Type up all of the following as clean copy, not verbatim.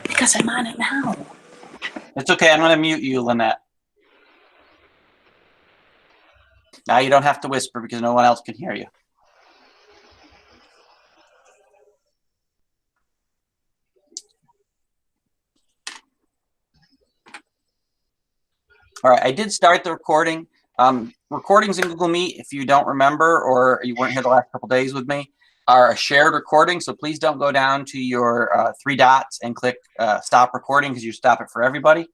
Because I'm on it now. It's okay. I'm going to mute you, Lynette. Now you don't have to whisper because no one else can hear you. All right, I did start the recording. Recordings in Google Meet, if you don't remember or you weren't here the last couple days with me, are a shared recording. So please don't go down to your three dots and click stop recording because you stop it for everybody.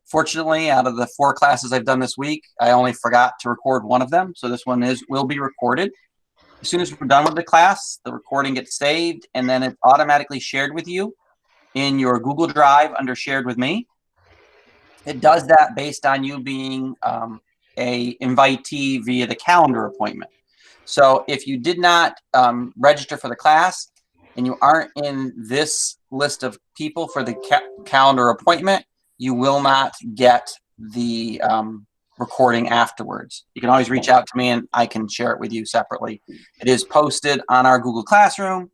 Fortunately, out of the 4 classes I've done this week, I only forgot to record one of them. So this one will be recorded. As soon as we're done with the class, the recording gets saved and then it's automatically shared with you in your Google Drive under Shared with Me. It does that based on you being a invitee via the calendar appointment. So if you did not register for the class and you aren't in this list of people for the calendar appointment, you will not get the recording afterwards. You can always reach out to me and I can share it with you separately. It is posted on our Google Classroom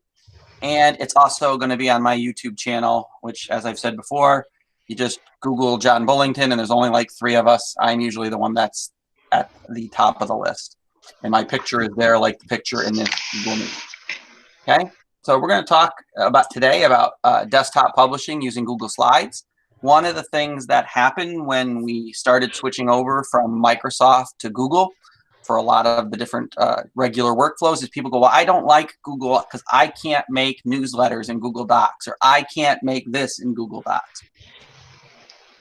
and it's also going to be on my YouTube channel, which, as I've said before, you just Google John Bullington and there's only like 3 of us. I'm usually the one that's at the top of the list. And my picture is there like the picture in this Google Meet. Okay, so we're going to talk today about desktop publishing using Google Slides. One of the things that happened when we started switching over from Microsoft to Google for a lot of the different regular workflows is people go, well, I don't like Google because I can't make newsletters in Google Docs or I can't make this in Google Docs.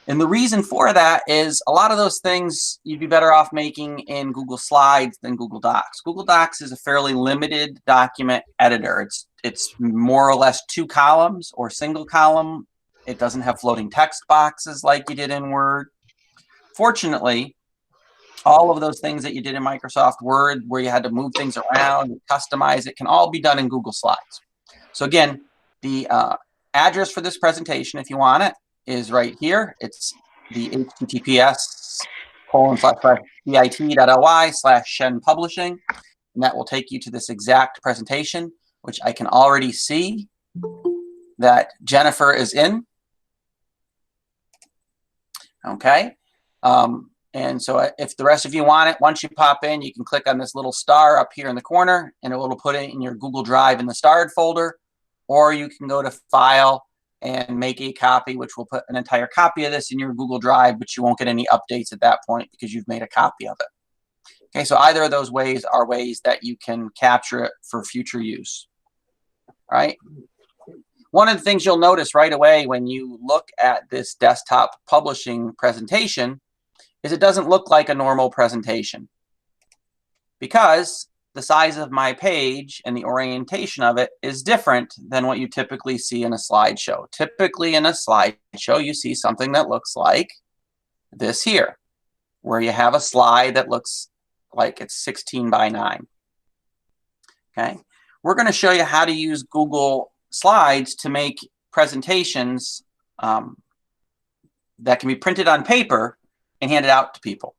And the reason for that is a lot of those things you'd be better off making in Google Slides than Google Docs. Google Docs is a fairly limited document editor. It's more or less 2 columns or single column. It doesn't have floating text boxes like you did in Word. Fortunately, all of those things that you did in Microsoft Word where you had to move things around and customize it can all be done in Google Slides. So again, the address for this presentation, if you want it, is right here. It's the https://bit.ly/Shen Publishing, and that will take you to this exact presentation, which I can already see that Jennifer is in. Okay, and so if the rest of you want it, once you pop in, you can click on this little star up here in the corner, and it will put it in your Google Drive in the starred folder, or you can go to File and make a copy, which will put an entire copy of this in your Google Drive, but you won't get any updates at that point because you've made a copy of it. Okay, so either of those ways are ways that you can capture it for future use. All right. One of the things you'll notice right away when you look at this desktop publishing presentation is it doesn't look like a normal presentation because the size of my page and the orientation of it is different than what you typically see in a slideshow. Typically in a slideshow, you see something that looks like this here, where you have a slide that looks like it's 16 by 9. Okay, we're going to show you how to use Google Slides to make presentations that can be printed on paper and handed out to people.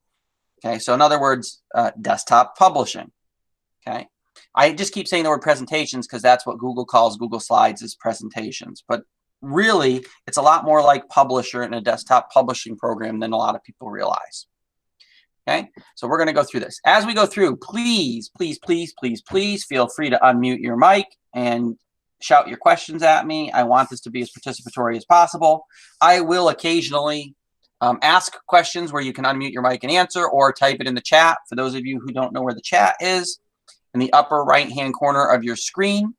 Okay, so in other words, desktop publishing. Okay, I just keep saying the word presentations because that's what Google calls Google Slides is presentations. But really, it's a lot more like Publisher in a desktop publishing program than a lot of people realize. Okay, so we're going to go through this. As we go through, please, please, please, please, please feel free to unmute your mic and shout your questions at me. I want this to be as participatory as possible. I will occasionally ask questions where you can unmute your mic and answer or type it in the chat. For those of you who don't know where the chat is, in the upper right-hand corner of your screen,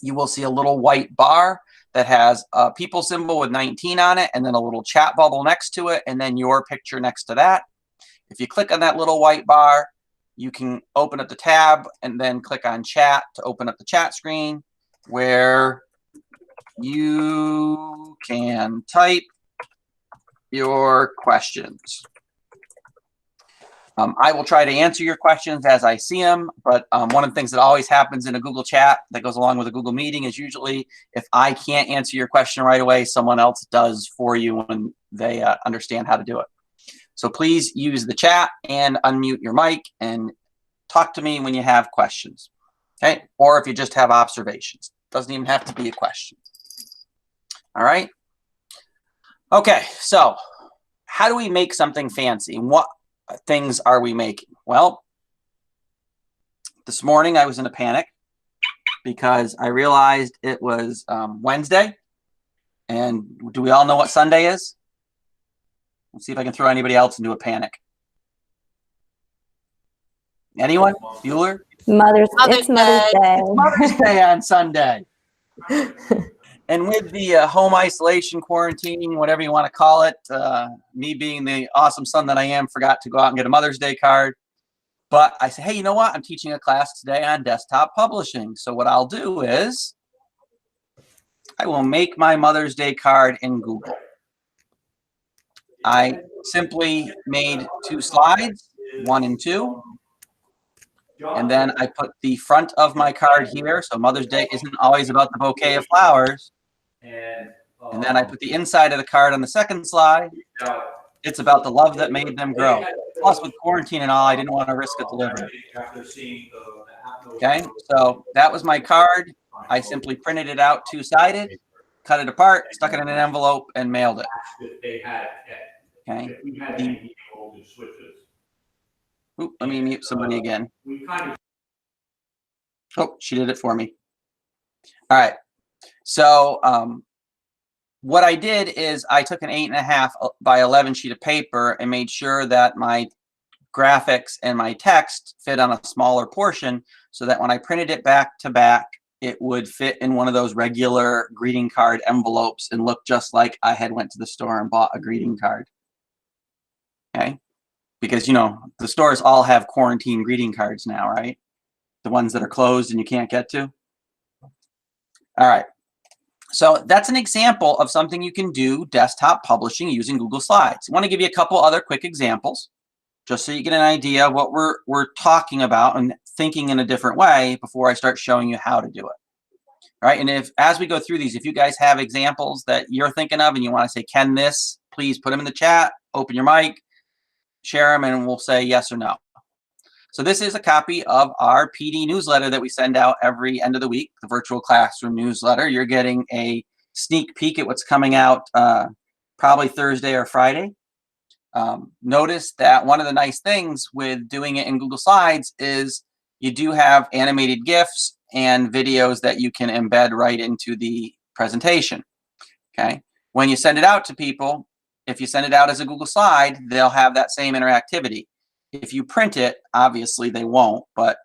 you will see a little white bar that has a people symbol with 19 on it and then a little chat bubble next to it and then your picture next to that. If you click on that little white bar, you can open up the tab and then click on chat to open up the chat screen where you can type your questions. I will try to answer your questions as I see them, but one of the things that always happens in a Google chat that goes along with a Google meeting is usually if I can't answer your question right away, someone else does for you when they understand how to do it. So please use the chat and unmute your mic and talk to me when you have questions, okay? Or if you just have observations. Doesn't even have to be a question. All right. Okay, so how do we make something fancy? What things are we making? Well, this morning I was in a panic because I realized it was Wednesday. And do we all know what Sunday is? Let's see if I can throw anybody else into a panic. Anyone? Bueller? It's Mother's Day. It's Mother's Day on Sunday. And with the home isolation, quarantining, whatever you want to call it, me being the awesome son that I am, forgot to go out and get a Mother's Day card. But I said, hey, you know what? I'm teaching a class today on desktop publishing. So what I'll do is I will make my Mother's Day card in Google. I simply made 2 slides, 1 and 2. And then I put the front of my card here. So Mother's Day isn't always about the bouquet of flowers. And then I put the inside of the card on the second slide. It's about the love that made them grow. Plus, with quarantine and all, I didn't want to risk a delivery. Okay, so that was my card. I simply printed it out 2-sided, cut it apart, stuck it in an envelope, and mailed it. Okay. Oop, let me mute somebody again. Oh, she did it for me. All right. So what I did is I took an 8.5 by 11 sheet of paper and made sure that my graphics and my text fit on a smaller portion so that when I printed it back to back, it would fit in one of those regular greeting card envelopes and look just like I had went to the store and bought a greeting card. Okay. Because, you know, the stores all have quarantine greeting cards now, right? The ones that are closed and you can't get to. All right. So that's an example of something you can do desktop publishing using Google Slides. I want to give you a couple other quick examples, just so you get an idea of what we're talking about and thinking in a different way before I start showing you how to do it. All right. And as we go through these, if you guys have examples that you're thinking of and you want to say, can this, please put them in the chat, open your mic, share them, and we'll say yes or no. So this is a copy of our PD newsletter that we send out every end of the week, the virtual classroom newsletter. You're getting a sneak peek at what's coming out probably Thursday or Friday. Notice that one of the nice things with doing it in Google Slides is you do have animated GIFs and videos that you can embed right into the presentation. Okay. When you send it out to people, if you send it out as a Google slide, they'll have that same interactivity. If you print it, obviously they won't, but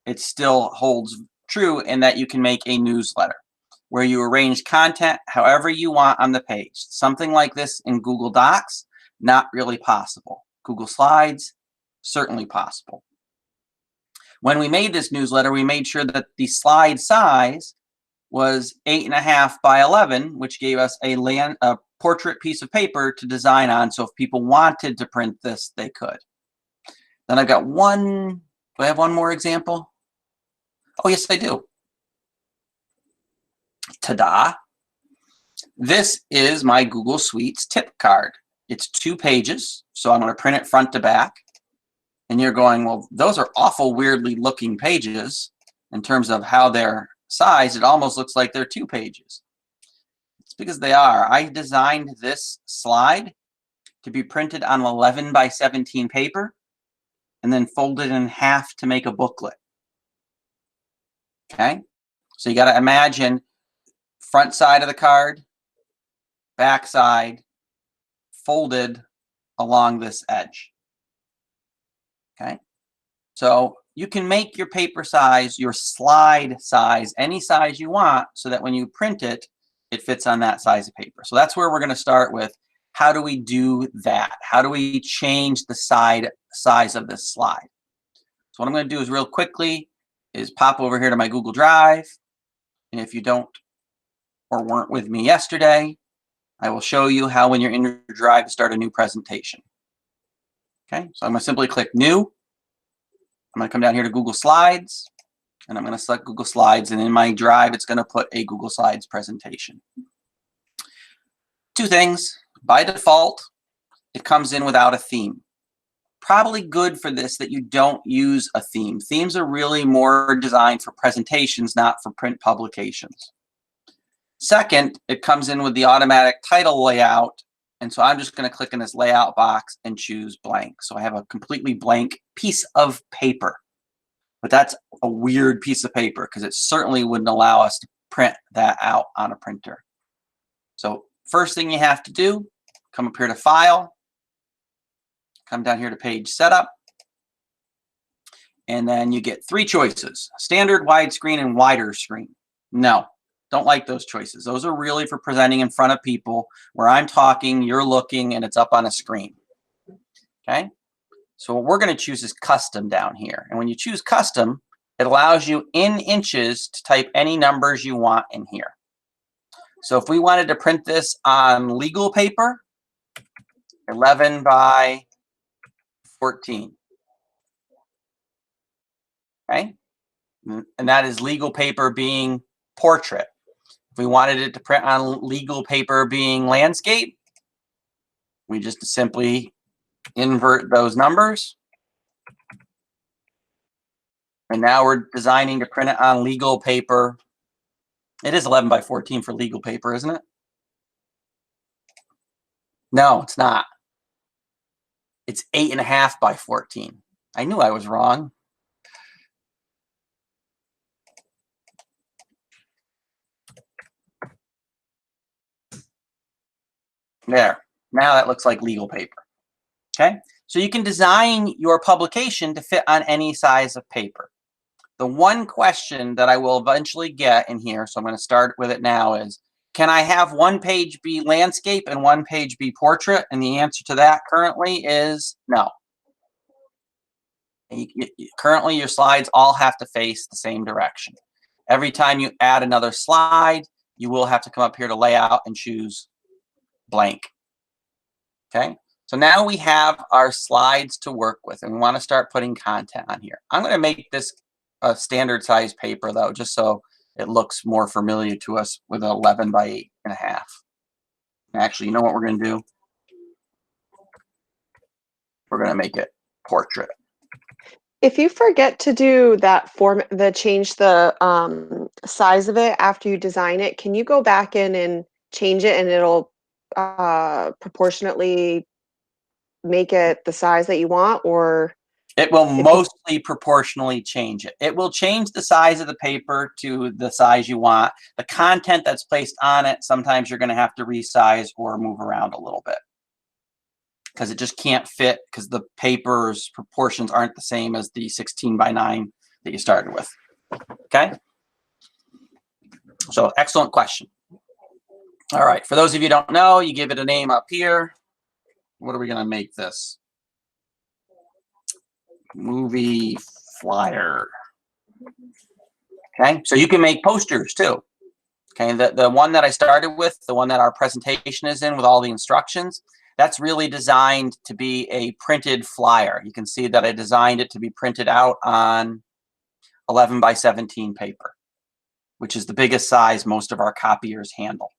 it still holds true in that you can make a newsletter where you arrange content however you want on the page. Something like this in Google Docs, not really possible. Google Slides, certainly possible. When we made this newsletter, we made sure that the slide size was 8.5 by 11, which gave us a portrait piece of paper to design on. So if people wanted to print this, they could. Then I've got one, do I have one more example? Oh, yes, I do. Ta-da. This is my Google Suites tip card. It's 2 pages, so I'm going to print it front to back. And you're going, well, those are awful weirdly looking pages in terms of how they're sized. It almost looks like they're 2 pages. It's because they are. I designed this slide to be printed on 11 by 17 paper and then folded in half to make a booklet. Okay, so you got to imagine front side of the card, back side, folded along this edge. Okay, so you can make your paper size, your slide size, any size you want so that when you print it, it fits on that size of paper. So that's where we're going to start with. How do we do that? How do we change the size of this slide? So what I'm going to do is real quickly is pop over here to my Google Drive. And if you don't or weren't with me yesterday, I will show you how when you're in your Drive to start a new presentation. Okay, so I'm going to simply click New. I'm going to come down here to Google Slides, and I'm going to select Google Slides. And in my Drive, it's going to put a Google Slides presentation. 2 things. By default, it comes in without a theme. Probably good for this that you don't use a theme. Themes are really more designed for presentations, not for print publications. Second, it comes in with the automatic title layout. And so I'm just going to click in this layout box and choose blank. So I have a completely blank piece of paper. But that's a weird piece of paper because it certainly wouldn't allow us to print that out on a printer. So first thing you have to do, come up here to File, come down here to Page Setup, and then you get three choices: standard, widescreen, and wider screen. No, don't like those choices. Those are really for presenting in front of people where I'm talking, you're looking, and it's up on a screen. Okay, so what we're going to choose is custom down here. And when you choose custom, it allows you in inches to type any numbers you want in here. So if we wanted to print this on legal paper, 11 by 14. Okay, and that is legal paper being portrait. If we wanted it to print on legal paper being landscape, we just simply invert those numbers. And now we're designing to print it on legal paper. It is 11 by 14 for legal paper, isn't it? No, it's not. It's 8.5 by 14. I knew I was wrong. There. Now that looks like legal paper. Okay, so you can design your publication to fit on any size of paper. The one question that I will eventually get in here, so I'm going to start with it now, is can I have one page be landscape and one page be portrait? And the answer to that currently is no. Currently, your slides all have to face the same direction. Every time you add another slide, you will have to come up here to layout and choose blank. Okay, so now we have our slides to work with, and we want to start putting content on here. I'm going to make this a standard size paper, though, just so it looks more familiar to us with 11 by 8.5. Actually, you know what we're going to do? We're going to make it portrait. If you forget to do that change the size of it after you design it, can you go back in and change it and it'll proportionately make it the size that you want? Or it will mostly proportionally change it. It will change the size of the paper to the size you want. The content that's placed on it, sometimes you're going to have to resize or move around a little bit, because it just can't fit, because the paper's proportions aren't the same as the 16 by 9 that you started with. Okay? So excellent question. All right, for those of you who don't know, you give it a name up here. What are we going to make this? Movie flyer. Okay, so you can make posters too. Okay, the one that I started with, the one that our presentation is in with all the instructions, that's really designed to be a printed flyer. You can see that I designed it to be printed out on 11 by 17 paper, which is the biggest size most of our copiers handle.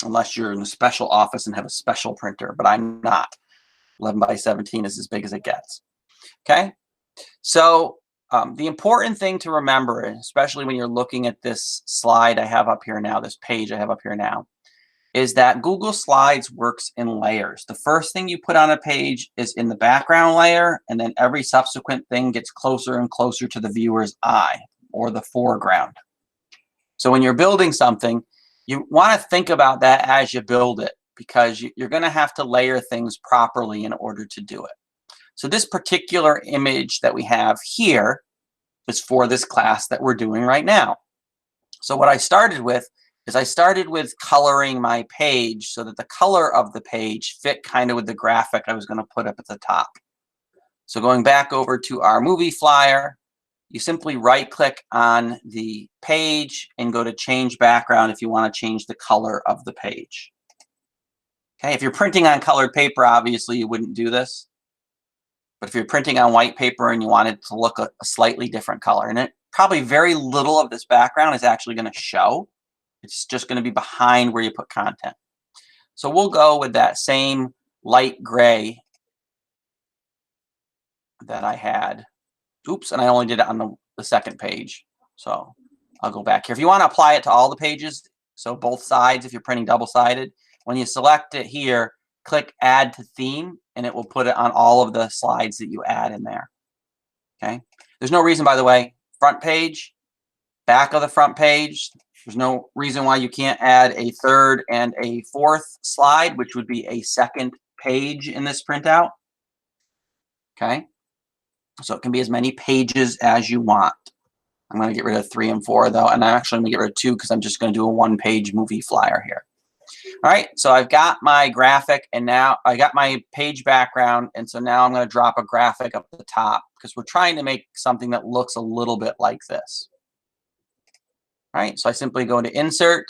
Unless you're in a special office and have a special printer, but I'm not. 11 by 17 is as big as it gets. Okay, so the important thing to remember, especially when you're looking at this slide I have up here now, this page I have up here now, is that Google Slides works in layers. The first thing you put on a page is in the background layer, and then every subsequent thing gets closer and closer to the viewer's eye, or the foreground. So when you're building something, you want to think about that as you build it, because you're going to have to layer things properly in order to do it. So this particular image that we have here is for this class that we're doing right now. So what I started with is I started with coloring my page so that the color of the page fit kind of with the graphic I was going to put up at the top. So going back over to our movie flyer, you simply right-click on the page and go to change background if you want to change the color of the page. Okay, if you're printing on colored paper, obviously you wouldn't do this. But if you're printing on white paper and you want it to look a slightly different color, and probably very little of this background is actually going to show. It's just going to be behind where you put content. So we'll go with that same light gray that I had. Oops, and I only did it on the second page. So I'll go back here. If you want to apply it to all the pages, so both sides, if you're printing double-sided, when you select it here, click Add to Theme, and it will put it on all of the slides that you add in there. Okay. There's no reason, by the way, front page, back of the front page, there's no reason why you can't add a third and a fourth slide, which would be a second page in this printout. Okay. So it can be as many pages as you want. I'm going to get rid of 3 and 4 though, and I'm actually going to get rid of 2 because I'm just going to do a 1-page movie flyer here. All right, so I've got my graphic, and now I got my page background, and so now I'm going to drop a graphic up the top because we're trying to make something that looks a little bit like this. All right, so I simply go to Insert,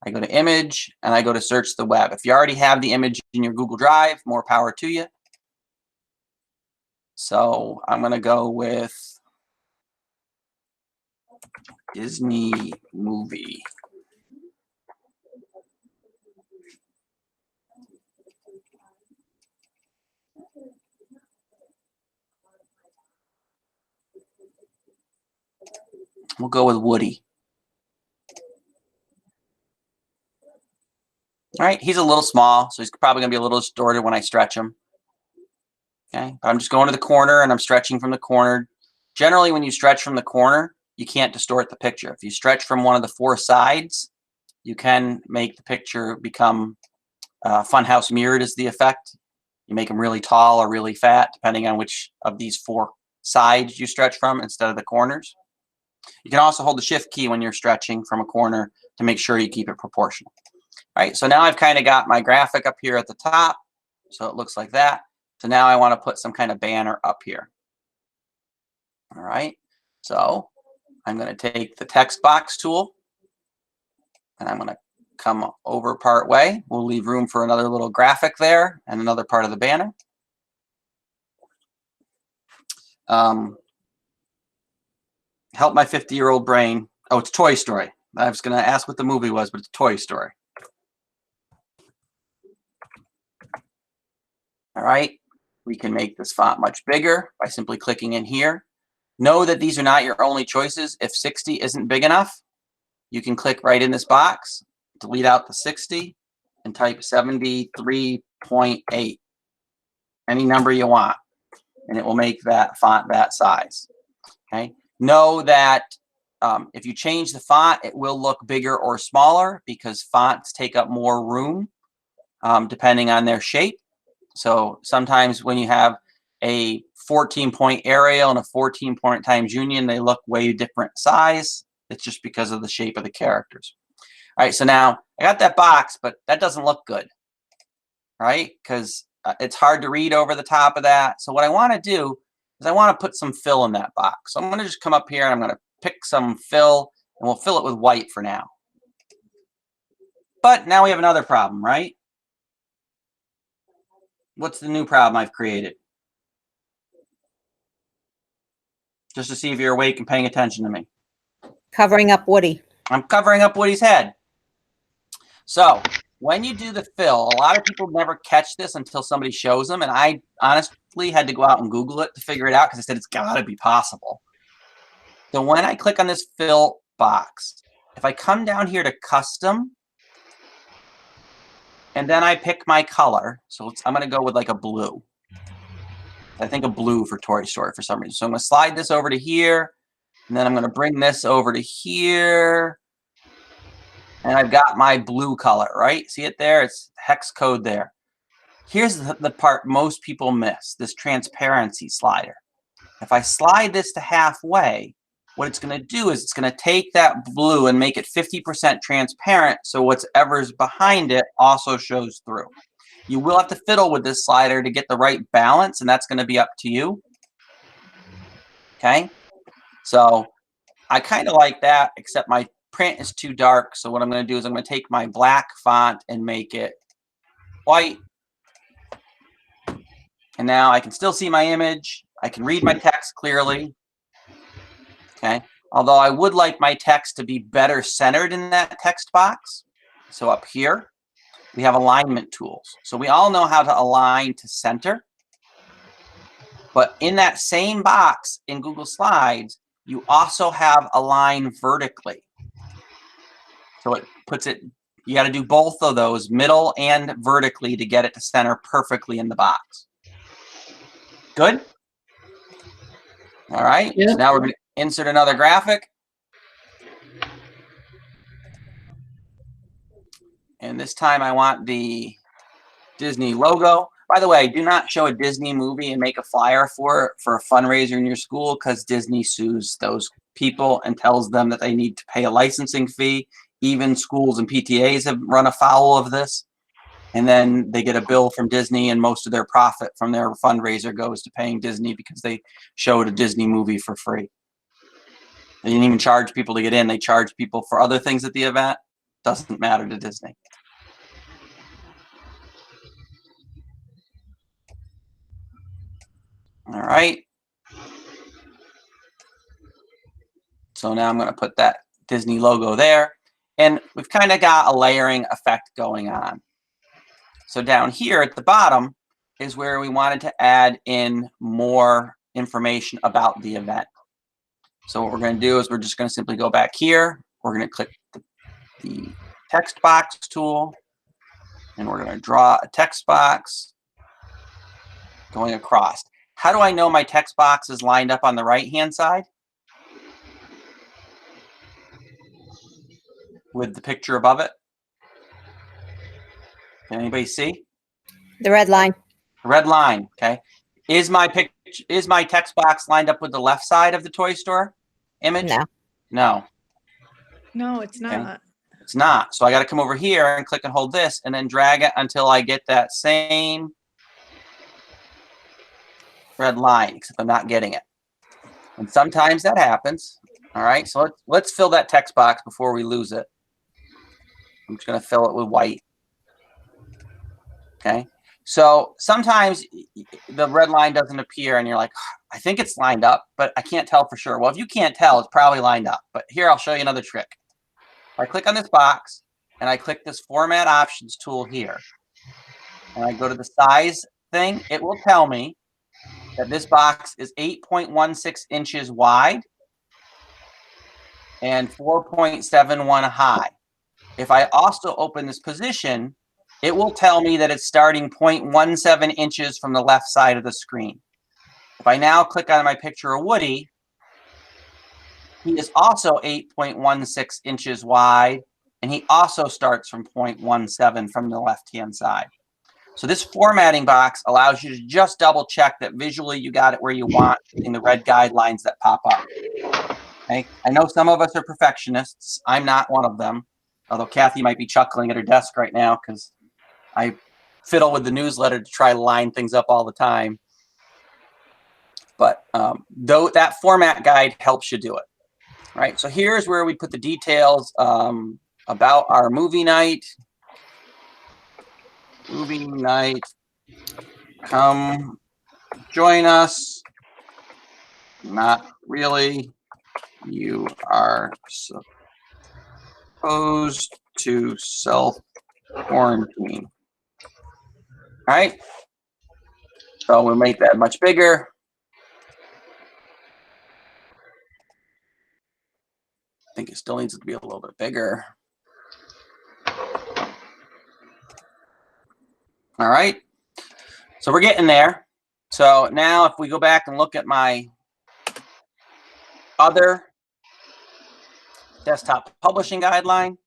I go to Image, and I go to Search the Web. If you already have the image in your Google Drive, more power to you. So I'm going to go with Disney movie. We'll go with Woody. All right, he's a little small, so he's probably going to be a little distorted when I stretch him. Okay, but I'm just going to the corner and I'm stretching from the corner. Generally, when you stretch from the corner, you can't distort the picture. If you stretch from one of the 4 sides, you can make the picture become Funhouse Mirrored is the effect. You make them really tall or really fat, depending on which of these 4 sides you stretch from instead of the corners. You can also hold the Shift key when you're stretching from a corner to make sure you keep it proportional. All right, so now I've kind of got my graphic up here at the top, so it looks like that. So now I want to put some kind of banner up here. All right, so I'm going to take the text box tool, and I'm going to come over part way. We'll leave room for another little graphic there and another part of the banner. Help my 50-year-old brain. Oh, it's Toy Story. I was going to ask what the movie was, but it's Toy Story. All right, we can make this font much bigger by simply clicking in here. Know that these are not your only choices. If 60 isn't big enough, you can click right in this box, delete out the 60, and type 73.8. Any number you want, and it will make that font that size. Okay. Know that if you change the font, it will look bigger or smaller because fonts take up more room depending on their shape. So sometimes when you have a 14-point Arial and a 14-point Times Union, they look way different size. It's just because of the shape of the characters. All right, so now I got that box, but that doesn't look good, right? Because it's hard to read over the top of that. So what I want to do is I want to put some fill in that box. So I'm going to just come up here and I'm going to pick some fill, and we'll fill it with white for now. But now we have another problem, right? What's the new problem I've created? Just to see if you're awake and paying attention to me. Covering up Woody. I'm covering up Woody's head. So when you do the fill, a lot of people never catch this until somebody shows them. And I honestly had to go out and Google it to figure it out because I said it's got to be possible. So when I click on this fill box, if I come down here to custom, and then I pick my color. So I'm going to go with like a blue. I think a blue for Toy Story for some reason. So I'm going to slide this over to here. And then I'm going to bring this over to here. And I've got my blue color, right? See it there? It's hex code there. Here's the part most people miss, this transparency slider. If I slide this to halfway, what it's going to do is it's going to take that blue and make it 50% transparent, so whatever's behind it also shows through. You will have to fiddle with this slider to get the right balance, and that's going to be up to you. Okay? So I kind of like that, except my print is too dark. So what I'm going to do is I'm going to take my black font and make it white. And now I can still see my image. I can read my text clearly. Okay. Although I would like my text to be better centered in that text box. So up here, we have alignment tools. So we all know how to align to center. But in that same box in Google Slides, you also have a line vertically. So it puts it, you got to do both of those, middle and vertically, to get it to center perfectly in the box. Good? All right. Yeah. So now we're going to insert another graphic. And this time I want the Disney logo. By the way, do not show a Disney movie and make a flyer for a fundraiser in your school, because Disney sues those people and tells them that they need to pay a licensing fee. Even schools and PTAs have run afoul of this. And then they get a bill from Disney, and most of their profit from their fundraiser goes to paying Disney because they showed a Disney movie for free. They didn't even charge people to get in. They charge people for other things at the event. Doesn't matter to Disney. All right. So now I'm going to put that Disney logo there. And we've kind of got a layering effect going on. So down here at the bottom is where we wanted to add in more information about the event. So what we're going to do is we're just going to simply go back here. We're going to click the text box tool, and we're going to draw a text box going across. How do I know my text box is lined up on the right-hand side? With the picture above it. Can anybody see? The red line. The red line, okay. Is my text box lined up with the left side of the toy store image? No. No. No, it's Okay. not. It's not. So I got to come over here and click and hold this and then drag it until I get that same red line, except I'm not getting it. And sometimes that happens. All right, so let's fill that text box before we lose it. I'm just going to fill it with white. Okay. So sometimes the red line doesn't appear and you're like, I think it's lined up, but I can't tell for sure. Well, if you can't tell, it's probably lined up. But here, I'll show you another trick. If I click on this box and I click this Format Options tool here, and I go to the size thing, it will tell me that this box is 8.16 inches wide and 4.71 high. If I also open this position, it will tell me that it's starting 0.17 inches from the left side of the screen. If I now click on my picture of Woody, he is also 8.16 inches wide, and he also starts from 0.17 from the left-hand side. So this formatting box allows you to just double check that visually you got it where you want in the red guidelines that pop up. Okay? I know some of us are perfectionists. I'm not one of them, although Kathy might be chuckling at her desk right now because I fiddle with the newsletter to try to line things up all the time. But though that format guide helps you do it. All right, so here's where we put the details about our movie night. Movie night. Come join us. Not really. You are supposed to self-quarantine. All right. So we'll make that much bigger. I think it still needs to be a little bit bigger. All right. So we're getting there. So now if we go back and look at my other desktop publishing guideline,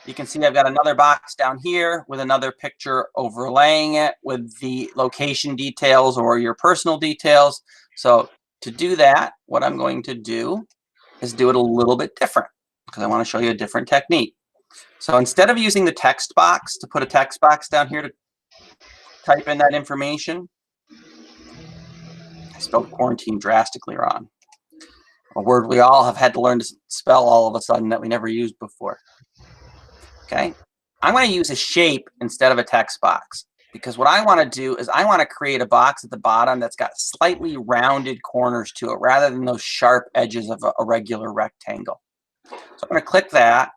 you can see I've got another box down here with another picture overlaying it with the location details or your personal details. So to do that, what I'm going to do is do it a little bit different because I want to show you a different technique. So instead of using the text box to put a text box down here to type in that information, I spelled quarantine drastically wrong. A word we all have had to learn to spell all of a sudden that we never used before. Okay, I'm going to use a shape instead of a text box because what I want to do is I want to create a box at the bottom that's got slightly rounded corners to it rather than those sharp edges of a regular rectangle. So I'm going to click that.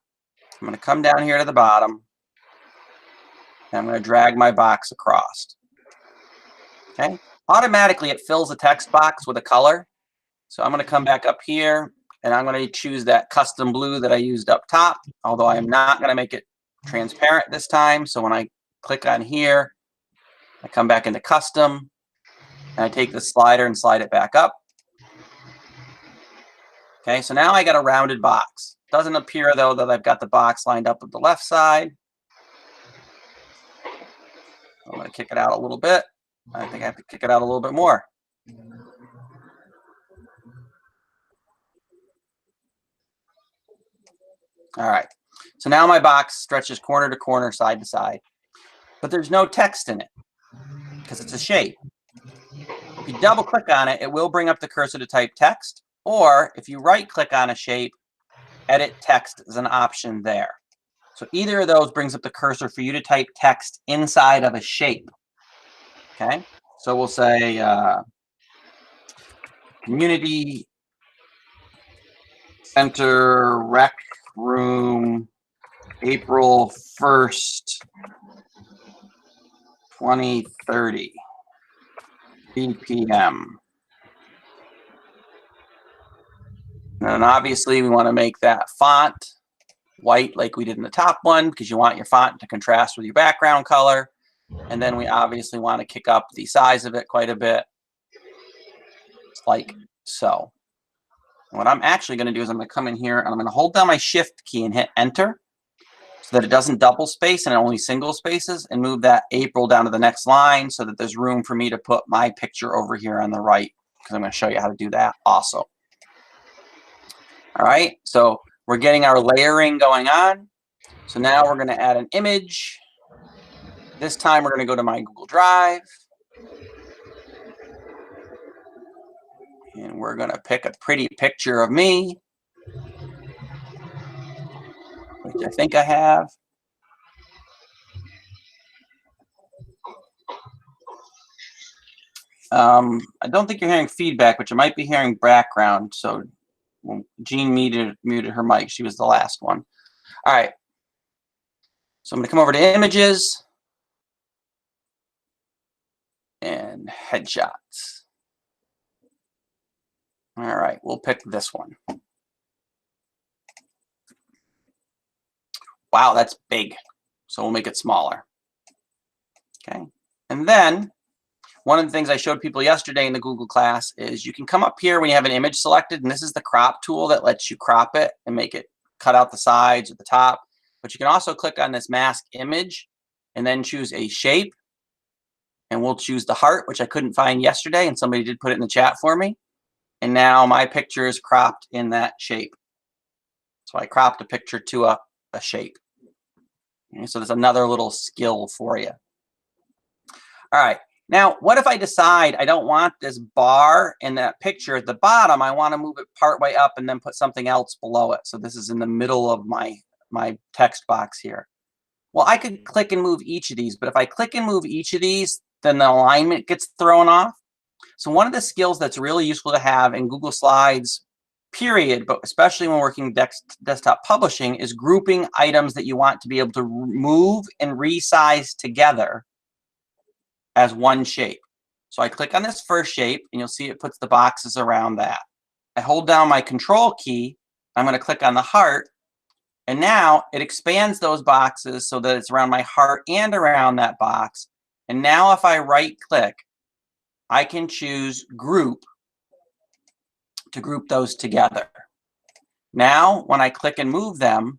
I'm going to come down here to the bottom and I'm going to drag my box across. Okay, automatically it fills the text box with a color. So I'm going to come back up here And I'm going to choose that custom blue that I used up top, although I am not going to make it transparent this time. So when I click on here, I come back into custom, and I take the slider and slide it back up. Okay, so now I got a rounded box. Doesn't appear, though, that I've got the box lined up with the left side. I'm going to kick it out a little bit. I think I have to kick it out a little bit more. All right, so now my box stretches corner to corner, side to side, but there's no text in it because it's a shape. If you double click on it, it will bring up the cursor to type text, or if you right click on a shape, edit text is an option there. So either of those brings up the cursor for you to type text inside of a shape. Okay, so we'll say community center rec room, April 1st, 2030, 3 p.m. And obviously we want to make that font white like we did in the top one, because you want your font to contrast with your background color. And then we obviously want to kick up the size of it quite a bit, like so. What I'm actually going to do is I'm going to come in here and I'm going to hold down my shift key and hit enter so that it doesn't double space and only single spaces, and move that April down to the next line so that there's room for me to put my picture over here on the right, because I'm going to show you how to do that also. All right, so we're getting our layering going on. So now we're going to add an image. This time we're going to go to my Google Drive. And we're going to pick a pretty picture of me, which I think I have. I don't think you're hearing feedback, but you might be hearing background. So Jean muted her mic. She was the last one. All right. So I'm going to come over to images and headshots. All right, we'll pick this one. Wow, that's big. So we'll make it smaller. Okay. And then one of the things I showed people yesterday in the Google class is you can come up here when you have an image selected, and this is the crop tool that lets you crop it and make it cut out the sides or the top. But you can also click on this mask image and then choose a shape. And we'll choose the heart, which I couldn't find yesterday, and somebody did put it in the chat for me. And now my picture is cropped in that shape. So I cropped a picture to a shape. Okay, so there's another little skill for you. All right. Now, what if I decide I don't want this bar in that picture at the bottom? I want to move it part way up and then put something else below it. So this is in the middle of my text box here. Well, I could click and move each of these, but if I click and move each of these, then the alignment gets thrown off. So one of the skills that's really useful to have in Google Slides, period, but especially when working desktop publishing, is grouping items that you want to be able to move and resize together as one shape. So I click on this first shape, and you'll see it puts the boxes around that. I hold down my control key. I'm going to click on the heart, and now it expands those boxes so that it's around my heart and around that box. And now if I right click, I can choose group to group those together. Now, when I click and move them,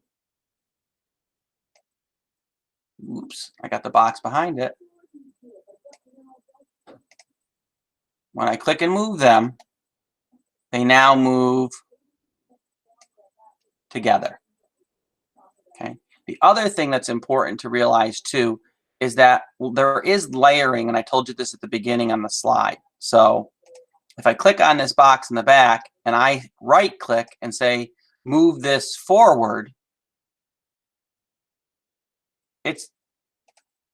oops, I got the box behind it. When I click and move them, they now move together. Okay. The other thing that's important to realize too is that there is layering, and I told you this at the beginning on the slide. So if I click on this box in the back and I right click and say move this forward, it's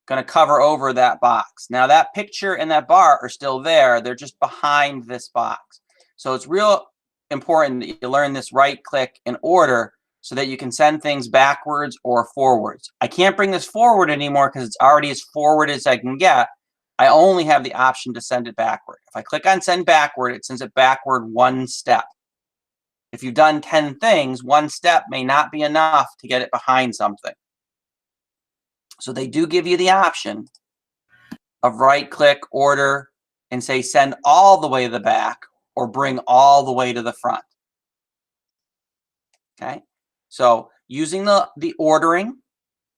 going to cover over that box. Now that picture and that bar are still there. They're just behind this box. So it's real important that you learn this right click in order so that you can send things backwards or forwards. I can't bring this forward anymore because it's already as forward as I can get. I only have the option to send it backward. If I click on send backward, it sends it backward one step. If you've done 10 things, one step may not be enough to get it behind something. So they do give you the option of right-click, order, and say send all the way to the back or bring all the way to the front. Okay, so using the ordering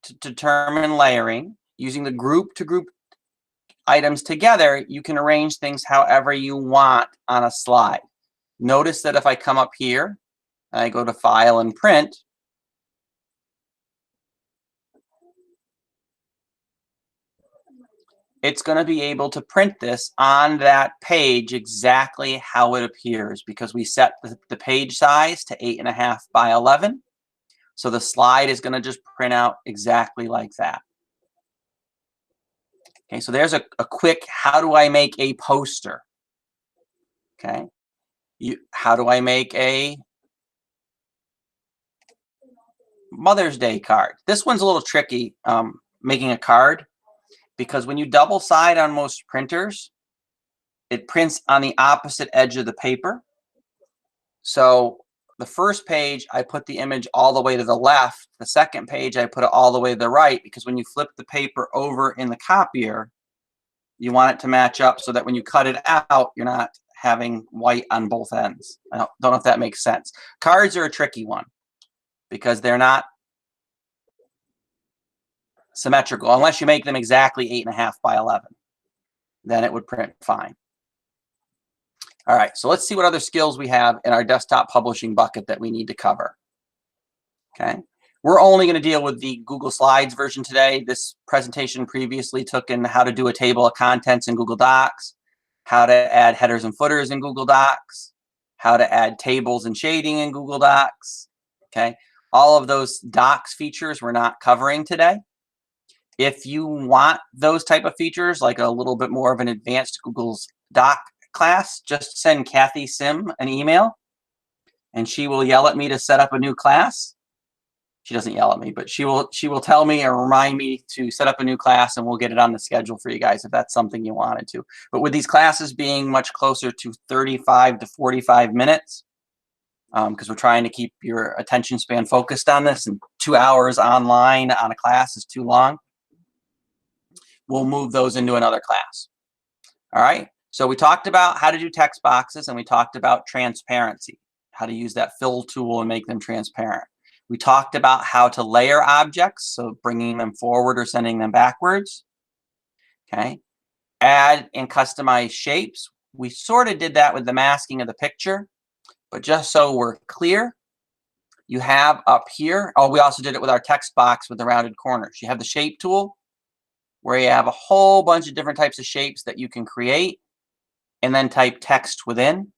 to determine layering, using the group to group items together, you can arrange things however you want on a slide. Notice that if I come up here and I go to File and Print, it's going to be able to print this on that page exactly how it appears, because we set the page size to 8.5 by 11. So the slide is going to just print out exactly like that. Okay, so there's a quick, how do I make a poster? Okay, how do I make a Mother's Day card? This one's a little tricky, making a card, because when you double side on most printers, it prints on the opposite edge of the paper. So the first page, I put the image all the way to the left. The second page, I put it all the way to the right, because when you flip the paper over in the copier, you want it to match up so that when you cut it out, you're not having white on both ends. I don't know if that makes sense. Cards are a tricky one because they're not symmetrical unless you make them exactly 8.5 by 11. Then it would print fine. All right, so let's see what other skills we have in our desktop publishing bucket that we need to cover. Okay, we're only going to deal with the Google Slides version today. This presentation previously took in how to do a table of contents in Google Docs, how to add headers and footers in Google Docs, how to add tables and shading in Google Docs. Okay, all of those Docs features we're not covering today. If you want those type of features, like a little bit more of an advanced Google's Doc class, just send Kathy Sim an email and she will yell at me to set up a new class. She doesn't yell at me, but she will tell me or remind me to set up a new class, and we'll get it on the schedule for you guys if that's something you wanted to. But with these classes being much closer to 35 to 45 minutes, because we're trying to keep your attention span focused on this, and 2 hours online on a class is too long, we'll move those into another class. All right, so we talked about how to do text boxes, and we talked about transparency, how to use that fill tool and make them transparent. We talked about how to layer objects, so bringing them forward or sending them backwards. Okay, add and customize shapes. We sort of did that with the masking of the picture, but just so we're clear, you have up here, oh, we also did it with our text box with the rounded corners. You have the shape tool where you have a whole bunch of different types of shapes that you can create and then type text within,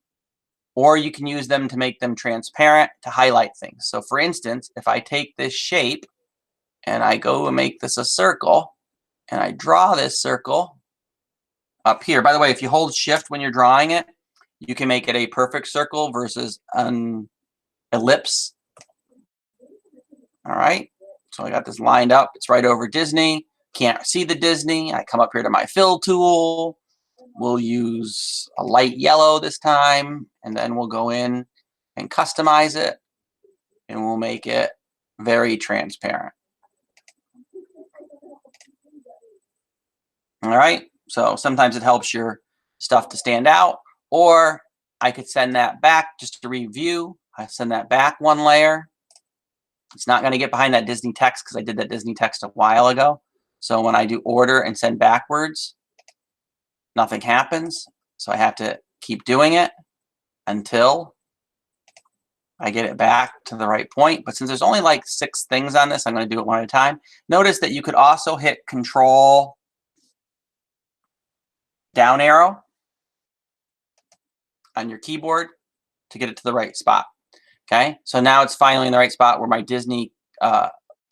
or you can use them to make them transparent to highlight things. So for instance, if I take this shape and I go and make this a circle and I draw this circle up here. By the way, if you hold shift when you're drawing it, you can make it a perfect circle versus an ellipse. All right, so I got this lined up. It's right over Disney. Can't see the Disney. I come up here to my fill tool. We'll use a light yellow this time, and then we'll go in and customize it, and we'll make it very transparent. All right, so sometimes it helps your stuff to stand out, or I could send that back just to review. I send that back one layer. It's not going to get behind that Disney text because I did that Disney text a while ago. So when I do order and send backwards, nothing happens. So I have to keep doing it until I get it back to the right point. But since there's only like 6 things on this, I'm going to do it one at a time. Notice that you could also hit Control down arrow on your keyboard to get it to the right spot. Okay, so now it's finally in the right spot where my Disney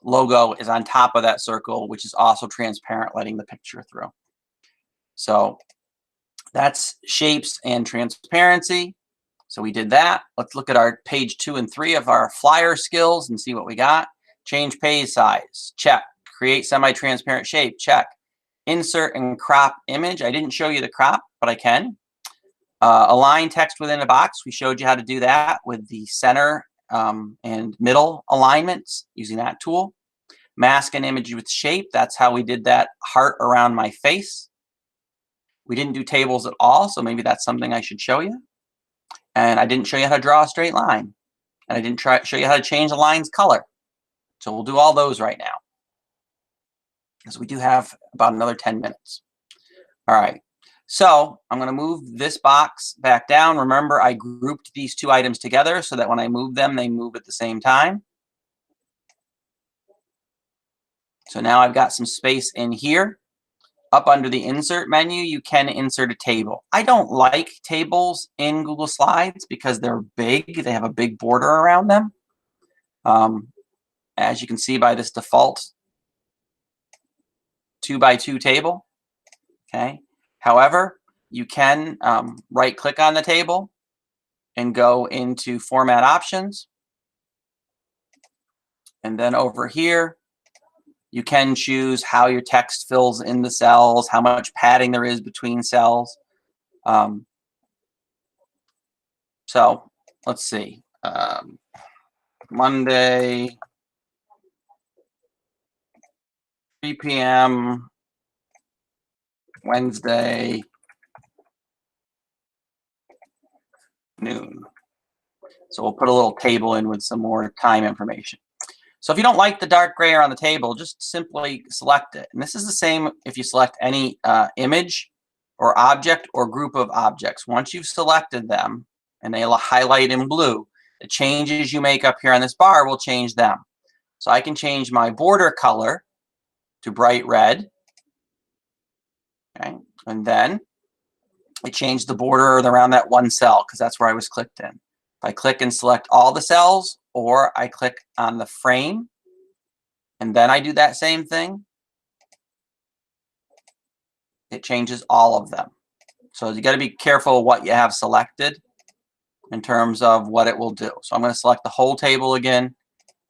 logo is on top of that circle, which is also transparent, letting the picture through. So that's shapes and transparency. So we did that. Let's look at our page 2 and 3 of our flyer skills and see what we got. Change page size, check. Create semi-transparent shape, check. Insert and crop image. I didn't show you the crop, but I can. Align text within a box. We showed you how to do that with the center and middle alignments using that tool. Mask an image with shape. That's how we did that heart around my face. We didn't do tables at all, so maybe that's something I should show you. And I didn't show you how to draw a straight line. And I didn't show you how to change the line's color. So we'll do all those right now, because we do have about another 10 minutes. All right. So I'm going to move this box back down. Remember, I grouped these two items together so that when I move them, they move at the same time. So now I've got some space in here. Up under the insert menu, you can insert a table. I don't like tables in Google Slides because they're big. They have a big border around them. As you can see by this default 2x2 table. Okay. However, you can right click on the table and go into format options. And then over here, you can choose how your text fills in the cells, how much padding there is between cells. So let's see. Monday, 3 p.m., Wednesday, noon. So we'll put a little table in with some more time information. So if you don't like the dark gray on the table, just simply select it. And this is the same if you select any image or object or group of objects. Once you've selected them and they'll highlight in blue, the changes you make up here on this bar will change them. So I can change my border color to bright red. Okay. And then I change the border around that one cell because that's where I was clicked in. If I click and select all the cells, or I click on the frame, and then I do that same thing, it changes all of them. So you got to be careful what you have selected in terms of what it will do. So I'm going to select the whole table again,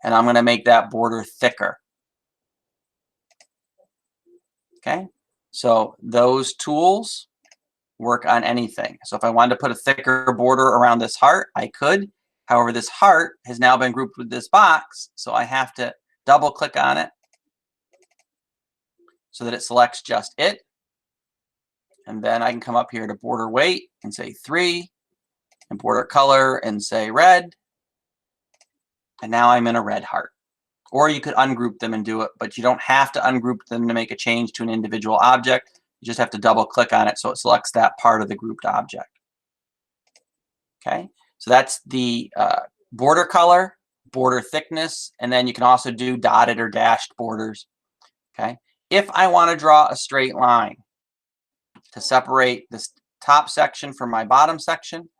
and I'm going to make that border thicker. Okay, so those tools work on anything. So if I wanted to put a thicker border around this heart, I could. However, this heart has now been grouped with this box, so I have to double click on it so that it selects just it. And then I can come up here to border weight and say 3, and border color and say red. And now I'm in a red heart. Or you could ungroup them and do it, but you don't have to ungroup them to make a change to an individual object. You just have to double click on it so it selects that part of the grouped object. Okay, so that's the border color, border thickness, and then you can also do dotted or dashed borders. Okay, if I want to draw a straight line to separate this top section from my bottom section,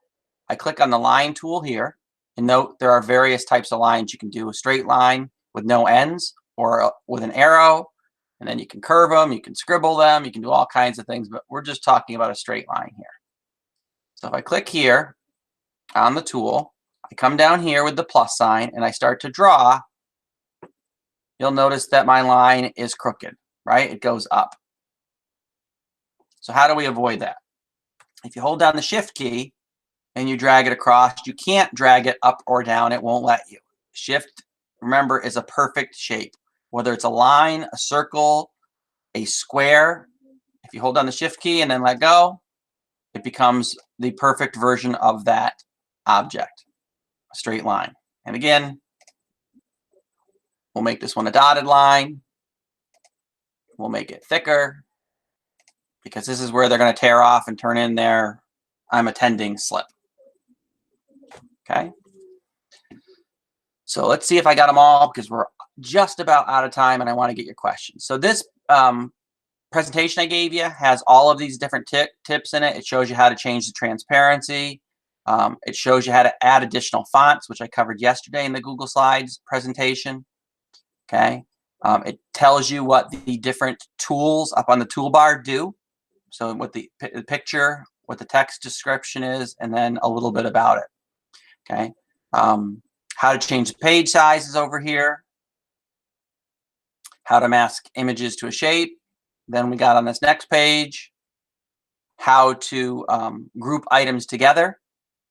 I click on the line tool here, and note there are various types of lines. You can do a straight line with no ends or with an arrow, and then you can curve them, you can scribble them, you can do all kinds of things, but we're just talking about a straight line here. So if I click here on the tool, I come down here with the plus sign and I start to draw, you'll notice that my line is crooked, right? It goes up. So how do we avoid that? If you hold down the Shift key and you drag it across, you can't drag it up or down. It won't let you. Shift, remember, is a perfect shape. Whether it's a line, a circle, a square, if you hold down the Shift key and then let go, it becomes the perfect version of that object, a straight line. And again, we'll make this one a dotted line. We'll make it thicker because this is where they're going to tear off and turn in their I'm attending slip. Okay. So let's see if I got them all because we're just about out of time and I want to get your questions. So this presentation I gave you has all of these different tips in it. It shows you how to change the transparency. It shows you how to add additional fonts, which I covered yesterday in the Google Slides presentation. Okay. It tells you what the different tools up on the toolbar do. So what the picture, what the text description is, and then a little bit about it. Okay. How to change the page sizes over here. How to mask images to a shape. Then we got on this next page, how to group items together,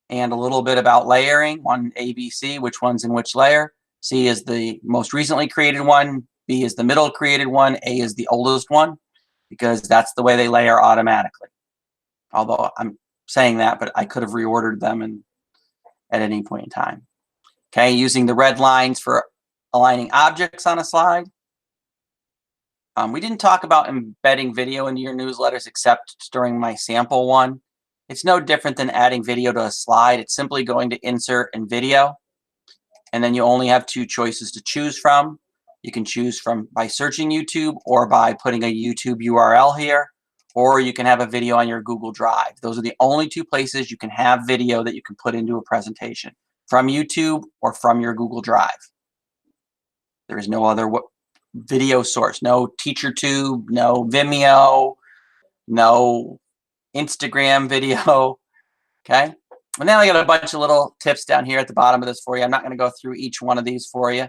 and a little bit about layering, one A, B, C, which one's in which layer. C is the most recently created one, B is the middle created one, A is the oldest one, because that's the way they layer automatically. Although I'm saying that, but I could have reordered them at any point in time. Okay, using the red lines for aligning objects on a slide. We didn't talk about embedding video into your newsletters except during my sample one. It's no different than adding video to a slide. It's simply going to insert in video, and then you only have two choices to choose from. You can choose from by searching YouTube or by putting a YouTube URL here, or you can have a video on your Google Drive. Those are the only two places you can have video that you can put into a presentation, from YouTube or from your Google Drive. There is no other video source, no TeacherTube, no Vimeo, no Instagram video, okay? And then I got a bunch of little tips down here at the bottom of this for you. I'm not gonna go through each one of these for you,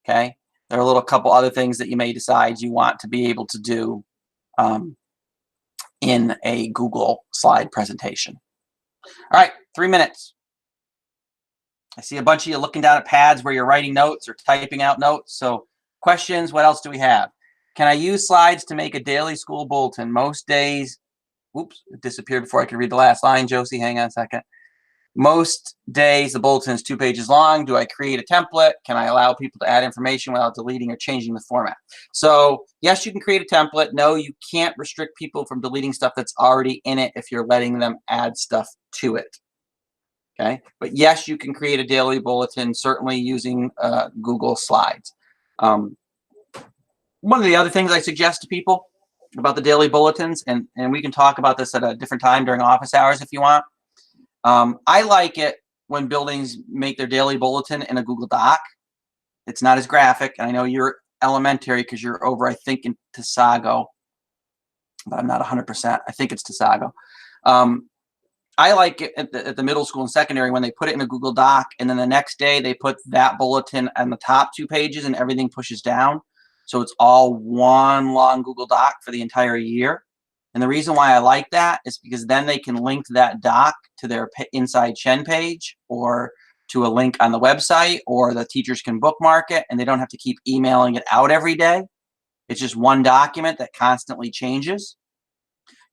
okay? There are a little couple other things that you may decide you want to be able to do in a Google slide presentation. All right, 3 minutes. I see a bunch of you looking down at pads where you're writing notes or typing out notes. So questions, what else do we have? Can I use slides to make a daily school bulletin? Most days, oops, it disappeared before I could read the last line, Josie, hang on a second. Most days the bulletin is 2 pages long. Do I create a template? Can I allow people to add information without deleting or changing the format? So yes, you can create a template. No, you can't restrict people from deleting stuff that's already in it if you're letting them add stuff to it. Okay, but yes, you can create a daily bulletin, certainly using Google Slides. One of the other things I suggest to people about the daily bulletins, and we can talk about this at a different time during office hours if you want. I like it when buildings make their daily bulletin in a Google Doc. It's not as graphic. I know you're elementary because you're over, I think, in Tasago, but I'm not 100%. I think it's Tasago. I like it at the middle school and secondary when they put it in a Google Doc, and then the next day they put that bulletin on the top 2 pages and everything pushes down. So it's all one long Google Doc for the entire year. And the reason why I like that is because then they can link that doc to their Inside Shen page or to a link on the website, or the teachers can bookmark it and they don't have to keep emailing it out every day. It's just one document that constantly changes.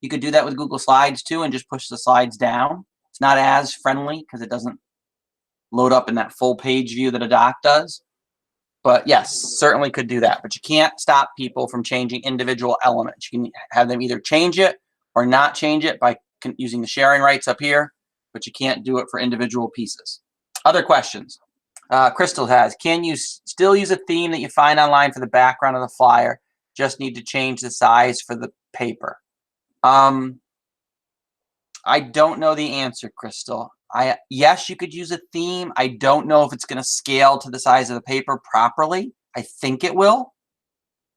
You could do that with Google Slides too and just push the slides down. It's not as friendly because it doesn't load up in that full page view that a doc does. But yes, certainly could do that. But you can't stop people from changing individual elements. You can have them either change it or not change it by using the sharing rights up here, but you can't do it for individual pieces. Other questions? Crystal has, can you still use a theme that you find online for the background of the flyer? Just need to change the size for the paper. I don't know the answer, Crystal. Yes, you could use a theme. I don't know if it's going to scale to the size of the paper properly. I think it will,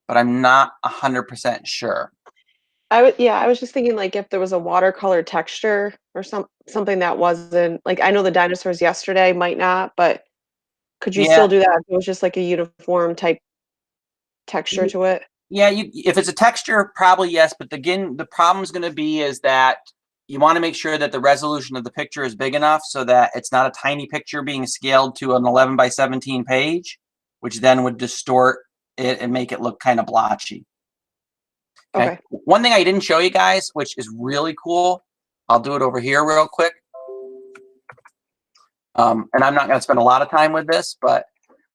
but I'm not 100% sure. I was just thinking, like, if there was a watercolor texture or something that wasn't like, I know the dinosaurs yesterday might not, but could you still do that if it was just like a uniform type texture to it? Yeah, if it's a texture, probably yes. But again, the problem is going to be is that you want to make sure that the resolution of the picture is big enough so that it's not a tiny picture being scaled to an 11 by 17 page, which then would distort it and make it look kind of blotchy. Okay. One thing I didn't show you guys, which is really cool, I'll do it over here real quick. And I'm not going to spend a lot of time with this, but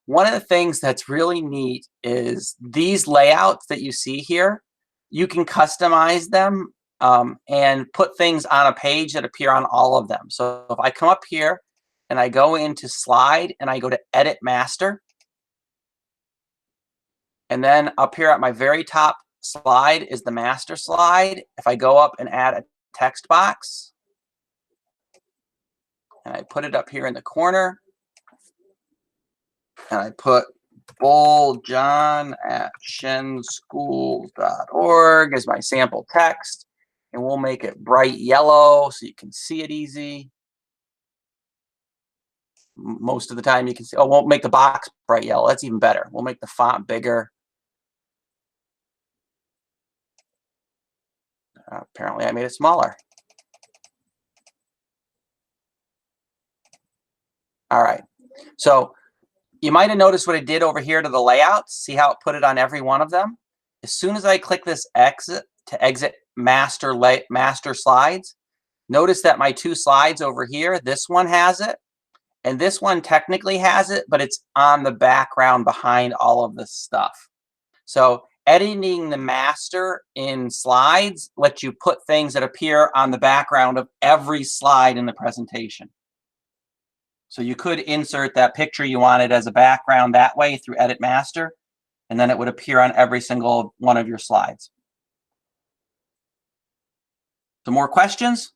one of the things that's really neat is these layouts that you see here. You can customize them and put things on a page that appear on all of them. So if I come up here and I go into slide and I go to edit master, and then up here at my very top slide is the master slide. If I go up and add a text box and I put it up here in the corner, and I put bulljohn@shenschools.org as my sample text, and we'll make it bright yellow so you can see it easy. Most of the time you can see, we'll make the box bright yellow. That's even better. We'll make the font bigger. Apparently I made it smaller. All right. So you might have noticed what I did over here to the layouts. See how it put it on every one of them? As soon as I click this exit to exit master slides, notice that my two slides over here, this one has it, and this one technically has it, but it's on the background behind all of this stuff. So editing the master in slides lets you put things that appear on the background of every slide in the presentation. So you could insert that picture you wanted as a background that way through Edit Master, and then it would appear on every single one of your slides. Some more questions?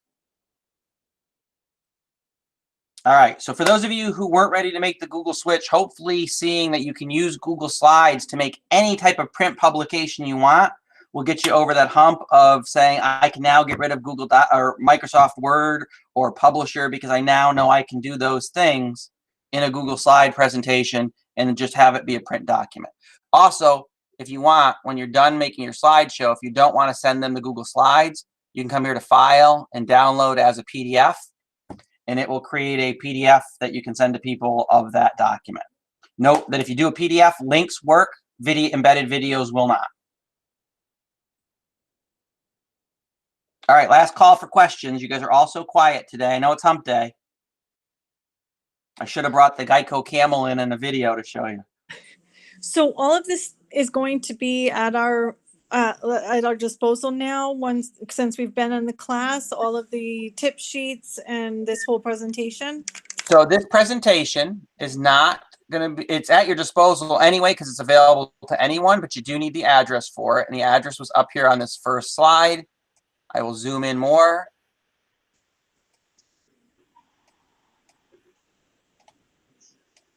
All right, so for those of you who weren't ready to make the Google switch, hopefully seeing that you can use Google Slides to make any type of print publication you want will get you over that hump of saying, I can now get rid of Google or Microsoft Word or Publisher because I now know I can do those things in a Google Slide presentation and just have it be a print document. Also, if you want, when you're done making your slideshow, if you don't want to send them the Google Slides, you can come here to File and download as a PDF, and it will create a PDF that you can send to people of that document. Note that if you do a PDF, links work, embedded videos will not. All right, last call for questions. You guys are all so quiet today. I know it's hump day. I should have brought the Geico camel in a video to show you. So all of this is going to be at our disposal now. Since we've been in the class, all of the tip sheets and this whole presentation. So this presentation is not going to be, it's at your disposal anyway because it's available to anyone, but you do need the address for it. And the address was up here on this first slide. I will zoom in more.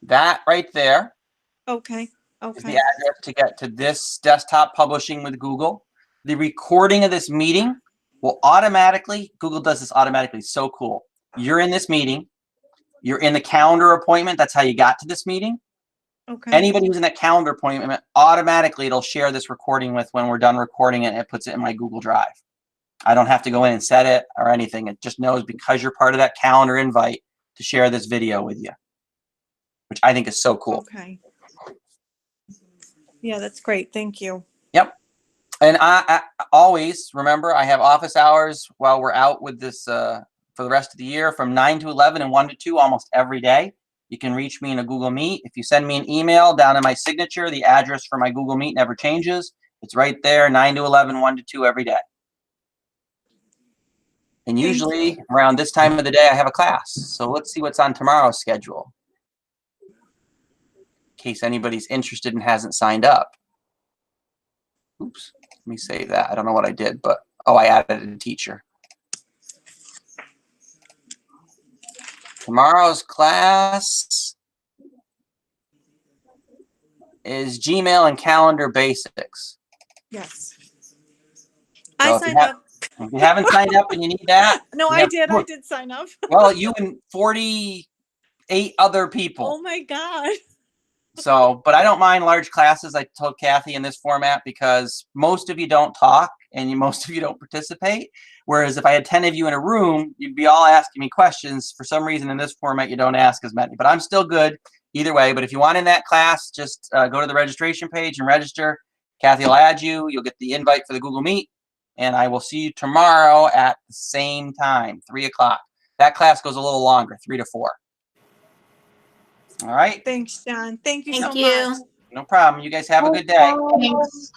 That right there. Okay. Is the address to get to this desktop publishing with Google. The recording of this meeting will automatically, Google does this automatically, so cool. You're in this meeting, you're in the calendar appointment, that's how you got to this meeting. Okay. Anybody who's in that calendar appointment, automatically it'll share this recording with when we're done recording it, and it puts it in my Google Drive. I don't have to go in and set it or anything. It just knows because you're part of that calendar invite to share this video with you, which I think is so cool. Okay. Yeah, that's great. Thank you. Yep. And I always remember I have office hours while we're out with this for the rest of the year from 9 to 11 and 1 to 2 almost every day. You can reach me in a Google Meet. If you send me an email down in my signature, the address for my Google Meet never changes. It's right there, 9 to 11, 1 to 2 every day. And usually around this time of the day, I have a class. So let's see what's on tomorrow's schedule, in case anybody's interested and hasn't signed up. Oops, let me save that. I don't know what I did, but oh, I added a teacher. Tomorrow's class is Gmail and calendar basics. Yes. So I signed up. If you haven't signed up and you need that. No, I did. I did sign up. Well, you and 48 other people. Oh my God. So, but I don't mind large classes. I told Kathy in this format because most of you don't talk and most of you don't participate. Whereas if I had 10 of you in a room, you'd be all asking me questions. For some reason in this format, you don't ask as many, but I'm still good either way. But if you want in that class, just go to the registration page and register. Kathy will add you. You'll get the invite for the Google Meet. And I will see you tomorrow at the same time, 3 o'clock. That class goes a little longer, 3 to 4. All right. Thanks, John. Thank you so Thank you. much. No problem. You guys have a good day. Thanks.